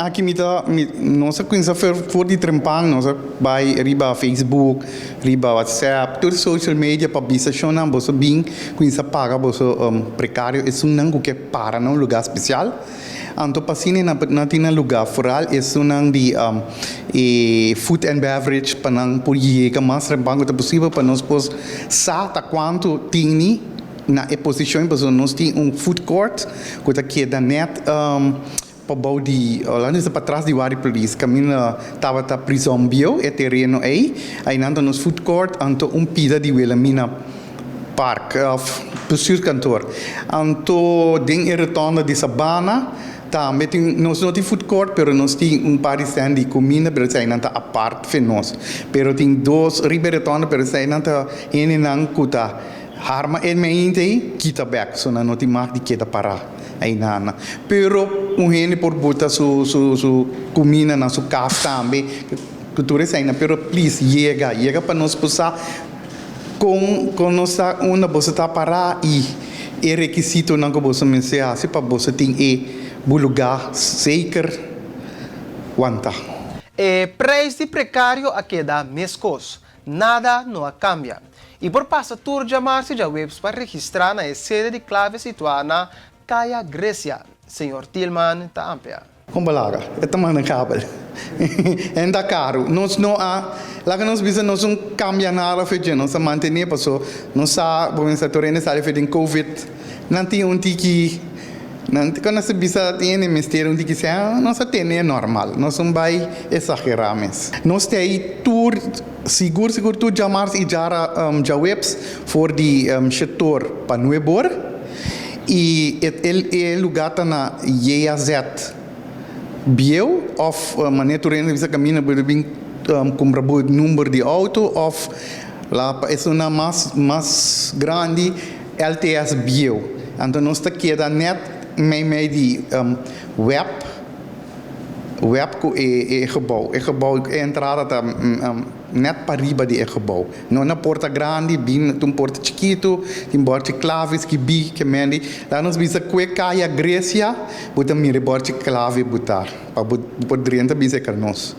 Aqui nós conhecemos for de trempang, nós vai riba Facebook, riba WhatsApp, todo social media para bisa chona, você bem conhece paga você precário, isso não que para num lugar especial. Anto pasine na tina lugar foral isso não de food and beverage para não por que mais trempang é possível para nós pos sata quanto tini na posição para nós tem food court que aqui da net para de lá nesse para trás de wari police caminho tava ta prisão bio é terreno aí nanto nos food court anto pida de vela mina park bestuurskantoor anto ding retorno de sabana tá meting nós não tem food court pero nós tem par de stand de comida pero sai nanta apart für nós pero tem dois retorno pero sai nanta ene nang kuta harma mente kita back so na noti mak di kita para aí nana pero gente por botar su comida na su café também cultura sai na pero please chega para nós passar com nossa uma você tá para e requisito não que você mencionar se para você tem lugar zeker wanta preço de precário aqui da mescos nada não cambia. E por passar tour de março já webs para registrar na sede de clave situada na Caia Grécia. Senhor Tillman está amplia. Como laga, é tamanho cabo. Ainda caro. Nós não há, lá que nós bisa nós não cambia nada feito, nós manter passou, nós sa, bom setor ainda sabe feito em Covid, não tem tiki, não quando nós bisa tem mistério tiki se, nós tem é normal, nós não vai exagerar mais. Nós tem tour seguro tu jamar e jara webs for de setor para nuebor e el lugar tá na IAZ bio of maneira turena bisa caminha por bem comprar o número de auto of lá é uma mais grande LTS bio então nós tá aqui da net meio de web é gebouw é entrada tá net para riba de gebouw não na porta grande bem um porta chiquito tem porta claves que mendi lá nós bisa que Caia Grécia botar mire porta clave botar para poder bisa carnos